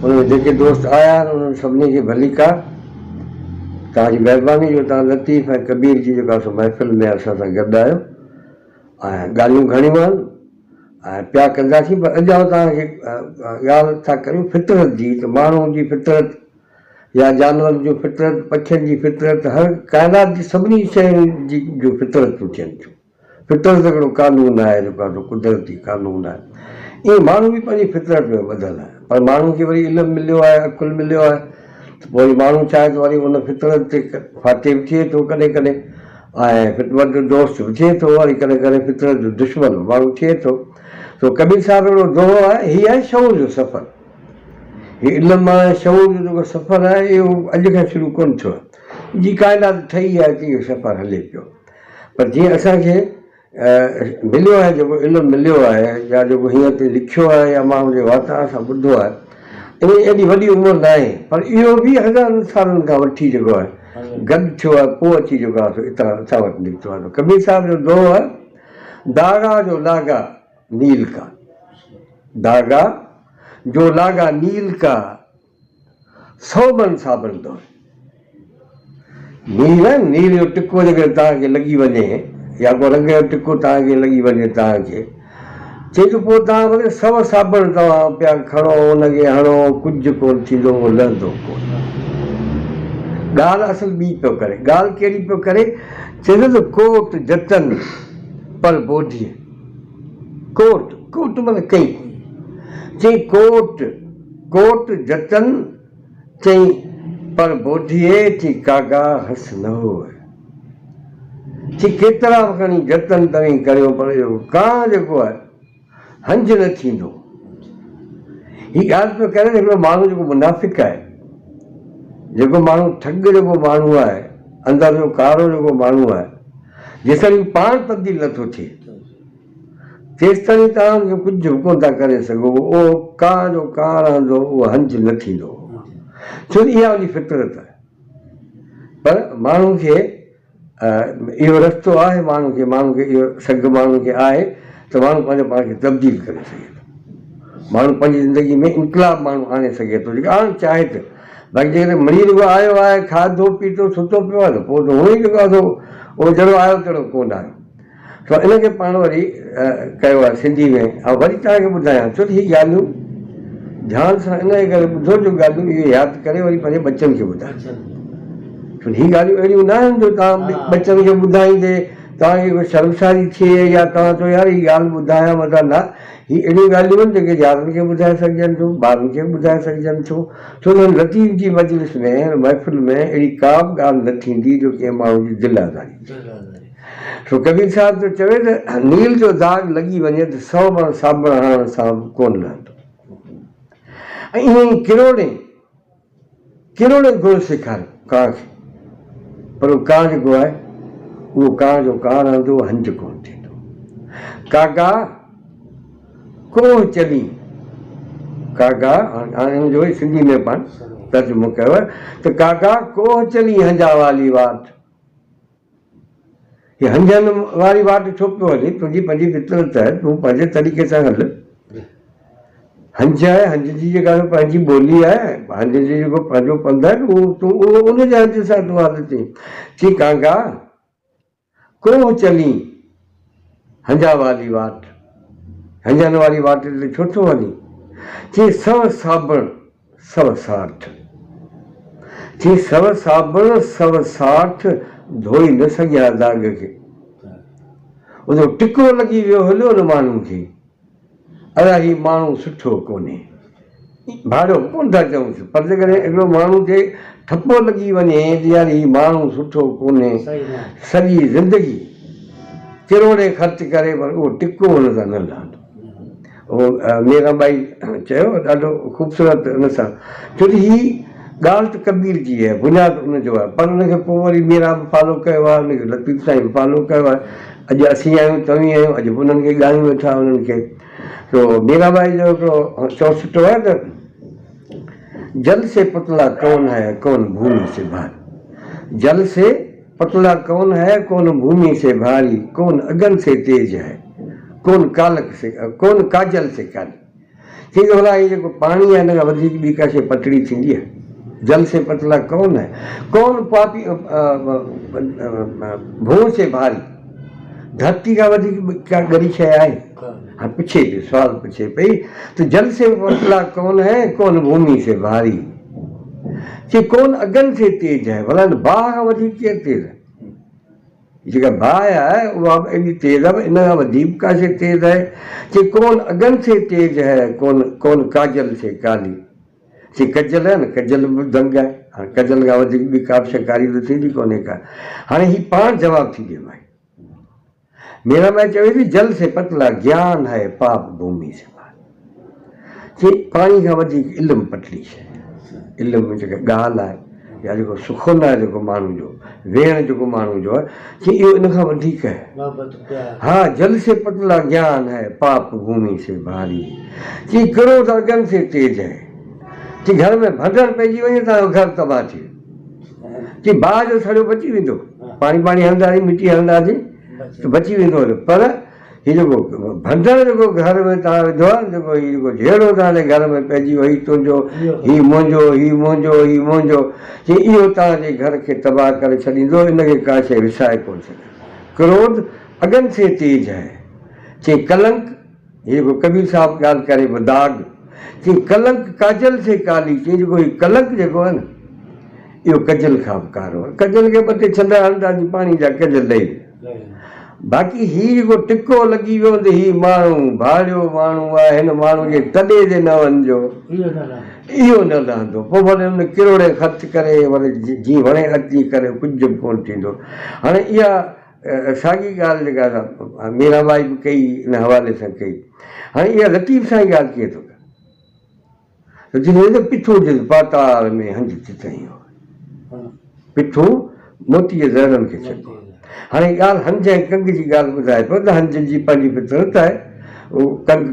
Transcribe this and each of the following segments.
उनमें जेके दोस्त आया आहिनि उन्हनि सभिनी खे भली का तव्हांजी महिरबानी जो तव्हां लतीफ़ ऐं कबीर जी जेका सो महफ़िल में असां सां गॾु आहियो ऐं ॻाल्हियूं घणियूं आहिनि ऐं पिया कंदासीं। पर अॼु आउं तव्हांखे ॻाल्हि था करियूं फितरत जी। त माण्हू जी फितरत या जानवरनि जूं फितरत, पखियुनि जी फितरत, हर काइनात जी सभिनी शयुनि जी जूं फितरतूं थियनि थियूं। फितरत हिकिड़ो कानून आहे जेको आहे कुदरती कानून आहे। ईअं माण्हू बि पंहिंजी फितरत में ॿधल आहे, पर माण्हू खे वरी इल्मु मिलियो आहे, अकुलु मिलियो आहे, त पोइ वरी माण्हू चाहे त वरी उन फितरत ते फाते बि थिए थो कॾहिं कॾहिं, ऐं फितरत जो दोस्त बि थिए थो, वरी कॾहिं कॾहिं फितरत जो दुश्मन माण्हू थिए थो। तो कबीर साहिब हिकिड़ो दोहो आहे, हीअ आहे शऊर जो सफ़र। हीउ इल्मु आहे, शऊर जो जेको सफ़र आहे इहो अॼु खां शुरू कोन थियो आहे, जी काइनात ठही आहे कि इहो सफ़र हले पियो। पर जीअं असांखे मिलियो आहे, जेको इल्मु मिलियो आहे या जेको हीअं ते लिखियो आहे या माण्हू जे वार्ता सां ॿुधो आहे, इन एॾी वॾी उमिरि न आहे, पर इहो बि हज़ारनि सालनि खां वठी जेको आहे गॾु थियो आहे, पोइ अची जेको आहे हितां असां वटि निकितो आहे। कबीर साहिब जो दोहो आहे, दागा जो लागा नील का, दागा जो लागा नील का, सोबन साबन दो। नील आहे, नील जो टिको जेकर तव्हांखे लॻी वञे या को रंग जो टिको तव्हांखे लॻी वञे तव्हांखे, चई त पोइ तव्हां वरी सव साबण तव्हां पिया खणो, हुनखे हणो, कुझु कोन थींदो, उहो लहंदो कोन। ॻाल्हि असुल ॿी पियो करे, ॻाल्हि कहिड़ी पियो करे, चए थो त कोट जतन पर बोधीअ। कोट, कोट माना कई, चई कोट, कोट जतन, चई पर बोधीअ, चई कागा हस न हो। चई केतिरा खणी जतन तव्हीं करियो, पर इहो कां जेको आहे हंज न थींदो। हीअ ॻाल्हि पियो करे हिकिड़ो माण्हू जेको मुनाफ़िक़ आहे, जेको माण्हू ठग जेको माण्हू आहे, अंदरि जो कारो जेको माण्हू आहे, जेसिताईं पाण तब्दील नथो थिए तेसिताईं तव्हां कुझु बि कोन था करे सघो। उहो कां जो कां रहंदो, उहो हंज न थींदो, छो इहा उनजी फितरत आहे। पर माण्हू खे इहो रस्तो आहे, माण्हू खे इहो सघ माण्हू खे आहे त माण्हू पंहिंजो पाण खे तब्दील करे सघे थो। माण्हू पंहिंजी ज़िंदगी में इनकलाब माण्हू आणे सघे थो, जेको आणणु चाहे त। बाक़ी जेकॾहिं मरीज़ जेको आयो आहे, खाधो पीतो सुतो पियो आहे, त पोइ त उहो ई जेको आहे उहो जहिड़ो आयो तहिड़ो कोन आयो। त इनखे पाण वरी कयो आहे सिंधी में। ऐं वरी तव्हांखे ॿुधायां, छो त हीअ ॻाल्हियूं ध्यानु सां इन करे ॿुधो, जो ॻाल्हियूं इहे यादि करे वरी पंहिंजे बच्चनि खे ॿुधाए। छो हीअ ॻाल्हियूं अहिड़ियूं न आहिनि जो तव्हां बच्चनि खे ॿुधाईंदे तव्हांखे कोई शर्मसारी थिए या तव्हां चओ यार हीअ ॻाल्हि ॿुधायां, मतिलबु न। हीअ अहिड़ियूं ॻाल्हियूं आहिनि जेके ॿारनि खे ॿुधाए सघजनि थियूं, ॿारनि खे ॿुधाए सघजनि थियूं। छो त लतीफ़ जी मजलिस में, महफ़िल में अहिड़ी का बि ॻाल्हि न थींदी जो कंहिं माण्हू जी दिलि आज़ारी। छो कबीर साहिब त चवे त नील जो दाग़ लॻी वञे त 100 साबण हणण सां कोन लहंदो। ऐं ईअं ई किरोड़े गुण सेखारियो कां खे, पर उहो कां जेको आहे उहो कां जो कां रहंदो, हंज कोन थींदो। कागा कोह चली, कागा हाणे हुनजो सिंधी में पाण तर्जुमो कयो आहे त कागा कोह चली हंजा वाली वाट। हीअ हंजनि वारी वाट छो पियो हले? तुंहिंजी पंहिंजी फितरत आहे, तूं पंहिंजे तरीक़े सां हल। हंज आहे, हंज जी जेका पंहिंजी ॿोली आहे, हंज जी जेको पंहिंजो पंधु आहे, उहो तूं उनजे हंज सां तूं हल। चई कागा कोह चली हंजा वाली वाट, हंजनि वारी वाट ते छो थो वञी? चई 100 साबण 100 साठ, चई 100 साबण 100 साठ धोई न सघिया दाग खे। उनजो टिको लॻी वियो हलियो न माण्हू खे, अड़े हीउ माण्हू सुठो कोन्हे। भाड़ो कोन था चऊंसि, पर जेकॾहिं हिकिड़ो माण्हू खे ठपो लॻी वञे त यार हीउ माण्हू सुठो कोन्हे, सॼी ज़िंदगी किरोड़े ख़र्च करे पर उहो टिको हुन सां न लहंदो। उहो मीराबाई चयो ॾाढो ख़ूबसूरत हुन सां, छो त हीअ ॻाल्हि त कबीर जी आहे, बुनियादु उनजो आहे, पर उनखे पोइ वरी मीरा बि फॉलो कयो आहे, उनखे लतीफ़ साईं बि फॉलो कयो आहे। अॼु असीं आहियूं, तव्हीं आहियूं, अॼु बि उन्हनि खे ॻाल्हियूं वेठा उन्हनि खे। तो मीराबाई जो हिकिड़ो चओ सुठो आहे त जल से पतला कौन है कौन भूमि से भारी, जल से पतला कौन है कौन भूमि से भारी, कौन अगन से तेज है कौन कालक से कौन काजल से काली। चई भला ये जेको पाणी आहे हिन खां वधीक ॿी का शइ पतली थींदी आहे? जल से पतला कौन है? कौन पापी भू से भारी? धरती का वधीक क्या गरी शइ आहे? हाँ पूछे पई, सवाल पूछे पई तो जल से पतला कौन है, कौन भूमि से भारी? कि कौन अगन से तेज है? भला बाह खां वधीक केरु तेज है? जेका बाह आहे उहा एॾी तेज आहे, इन खां वधीक का शइ तेज है? कि कौन अगन से तेज है, कौन काजल से काली? कि कजल आहे न, कजल बि दंग आहे, हाणे कजल खां वधीक ॿी का बि शइ कारी त थींदी कोन्हे का। हाणे हीउ पाण जवाबु थी ॾिए भाई। मीराबाई चवे थी जल से पतला ज्ञान है पाप भूमि से भारी। कि पाणी खां वधीक इल्मु पतली शइ, इल्मु जेका ॻाल्हि आहे या जेको सुखुन आहे जेको माण्हू जो, वेहण जेको माण्हू जो आहे, कि इहो इन खां वधीक आहे। हा, जल से पतला ज्ञान है पाप भूमि से भारी। कि क्रोध अगन से तेज है। कि घर में भंडर पइजी वञे तव्हांजो घर तबाह थी वियो। कि बाहि जो सड़ियो बची वेंदो, पाणी हलंदासीं, मिटी हलंदासीं त बची वेंदो। पर हीउ जेको भंडर जेको घर में तव्हां विधो आहे, जेको हीउ जेको जहिड़ो तव्हांजे घर में पइजी वियो, हीउ तुंहिंजो, हीउ मुंहिंजो, हीउ मुंहिंजो, हीउ मुंहिंजो, कि इहो तव्हांजे घर खे तबाह करे छॾींदो। इनखे का शइ विसाए कोन सघे। क्रोध अगन से तेज है। कि कलंक, हीउ जेको कबीर साहिबु ॻाल्हि करे पियो, दाग, कि कलंक काजल से काली। चई जेको हीउ कलंक जेको आहे न, इहो कजल खां बि कारो आहे। कजल खे ॿ टे छंदा हणंदासीं पाणी जा, कजल ॾेई। बाक़ी हीउ जेको टिको लॻी वियो त हीउ माण्हू भाड़ियो माण्हू आहे, हिन माण्हू खे तॾे जे न वञिजो, इहो न लहंदो। पोइ भले हुन किरोड़े ख़र्च करे, भले जीअं वणे अची करे, कुझु बि कोन थींदो। हाणे इहा साॻी ॻाल्हि जेका मीराबाई बि कई, इन हवाले सां कई। हाणे इहा लतीफ़ सां ई ॻाल्हि कीअं थो करे? पिठो जे पाताल में हंज चितई हो, पिठो मोतीअ ज़हरनि खे छॾियो। हाणे ॻाल्हि हंज ऐं कंग जी ॻाल्हि ॿुधाए पियो त हंज जी पंहिंजी फितरत आहे, उहो कंग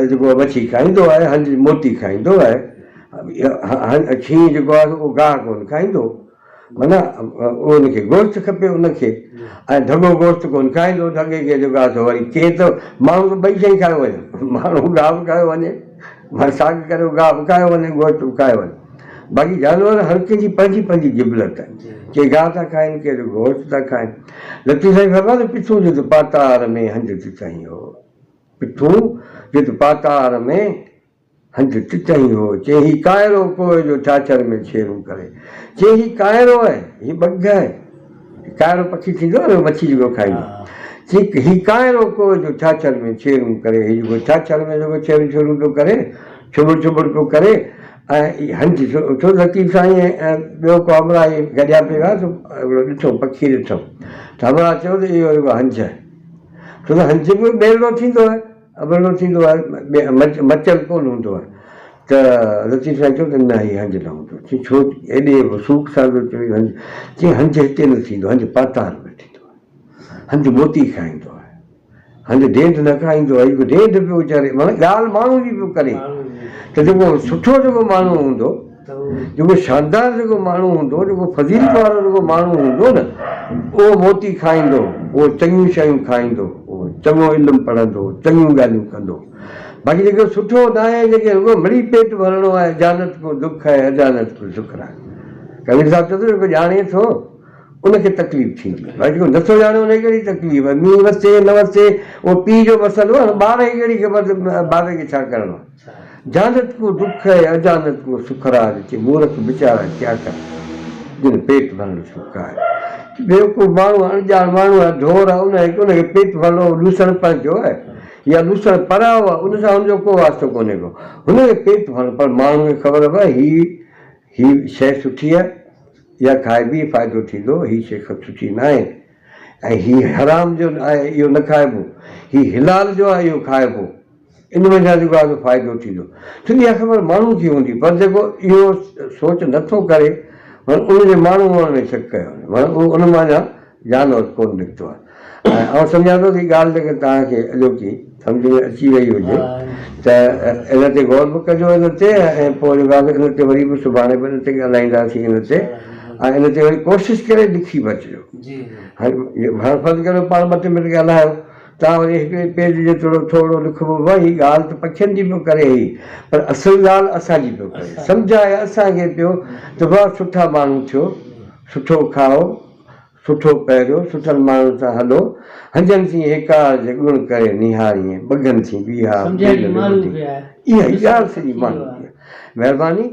जेको मच्छी खाईंदो आहे, हंज मोती खाईंदो आहे। शींहं जेको आहे उहो गाहु कोन खाईंदो, माना उनखे गोश्त खपे उनखे, ऐं ढॻो गोश्त कोन खाईंदो। ढॻे खे जेको आहे वरी के त माण्हू त ॿई शयूं खाए वञे, माण्हू गाहु बि खाए वञे, मां साॻ करे गाहु बि खाए वञे, गोश्त बि खाए वञे। बाक़ी जानवर हर कंहिंजी पंहिंजी पंहिंजी जिबलत आहे, के गाहु था खाइनि, के गोश्त था खाइनि। लती साईं ख़बर आहे, पिठू जे त पातार में हंज चितई हो, पिठू जे त पातार में हंज चितई हो। चई हीउ काइरो कोए जो छाछर में छेरूं करे। चई हीउ काइरो आहे, हीउ बघ आहे, काइरो पखी थींदो आहे न, मच्छी जेको खाईंदो। चई हीउ काइरो कोए जो छाछर में छेरूं करे। हीउ जेको छाछर में जेको छेरूं छेरूं थो करे, छुबड़ छुबड़ थो करे, ऐं हंज छो लतीफ़ साईं ऐं ॿियो को अमरा गॾिया पियो आहे त हिकिड़ो ॾिठो पखी ॾिठो त अमरा चयो त इहो जेको हंज आहे, छो त हंज बि ॿेड़ो थींदो आहे, अबड़ो थींदो आहे, मचल कोन हूंदो आहे। त लतीफ़ साईं चयो त न हीउ हंज न हूंदो। चई छो? एॾे वसूख सां चई हंज। चई हंज हिते न थींदो, हंज पाताल में थींदो आहे। हंज मोती खाईंदो आहे, हंज ढेंढ न खाईंदो आहे। ढेंढ पियो वीचारे, माना ॻाल्हि माण्हू जी पियो करे। त जेको सुठो जेको माण्हू हूंदो, जेको शानदार जेको माण्हू हूंदो, जेको फज़ीलत वारो जेको माण्हू हूंदो न, उहो मोती खाईंदो, उहो चङियूं शयूं खाईंदो, उहो चङो इल्मु पढ़ंदो, चङियूं ॻाल्हियूं कंदो। बाक़ी जेको सुठो न आहे, जेके रुॻो मिड़ी पेट भरणो आहे, जानत को दुख आहे, अजानत को शुक्र आहे। कबीर साहिबु चवंदो जेको ॼाणे थो उनखे तकलीफ़ थींदी, भई जेको नथो ॼाणे उनखे कहिड़ी तकलीफ़ आहे। मींहुं वसे न वसे उहो पीउ जो मसइलो आहे न, ॿार खे कहिड़ी ख़बर ॿार खे छा करिणो आहे। जानत को दुख है, अजानत को सुखराज। मूर्ख वीचारा क्या कर, जिन पेट भरण सुख आहे। बेवकूफ़ माण्हू, अणॼाण माण्हू आहे, ढोर आहे, उनखे पेट भरणो लूसण पंहिंजो आहे या लूसण पराओ आहे, उन सां हुनजो को वास्तो कोन्हे को, हुनखे पेट भरणो। पर माण्हू खे ख़बर पए हीअ शइ सुठी आहे, इहा खाइबी फ़ाइदो थींदो, हीअ शइ सुठी न आहे, ऐं हीअ हराम जो आहे इहो न खाइबो, हीअ हिलाल जो आहे इहो खाइबो, इन वजह जेको आहे फ़ाइदो थींदो। त इहा ख़बर माण्हू खे हूंदी, पर जेको इहो सोच नथो करे, माना उनजे माण्हू हुअण में शक कयो, माना उन मां जानवर कोन निकितो आहे। ऐं आउं सम्झां थो की ॻाल्हि जेके तव्हांखे अॼोकी सम्झ में अची वई हुजे त इन ते गौर बि कजो इन ते, ऐं पोइ जेको आहे इन ते वरी बि सुभाणे बि इन ते ॻाल्हाईंदासीं इन ते, ऐं इन ते वरी कोशिशि करे लिखी बि अचिजो। हाणे फर्ज़ु करियो पाण 2 मिंट ॻाल्हायो तव्हां वरी हिकिड़े पेज जेतिरो थोरो लिखिबो भई ॻाल्हि त पखियुनि जी पियो करे ई, पर असुलु ॻाल्हि असांजी पियो करे, सम्झाए असांखे पियो त भाउ सुठा माण्हू थियो, सुठो खाओ, सुठो पहिरियो, सुठनि माण्हुनि सां हलो, हंजनि थी हिकार जे गुण करे निहारीअ, बगनि थी ॿीहा, इहा ई ॻाल्हि सॼी माण्हू महिरबानी।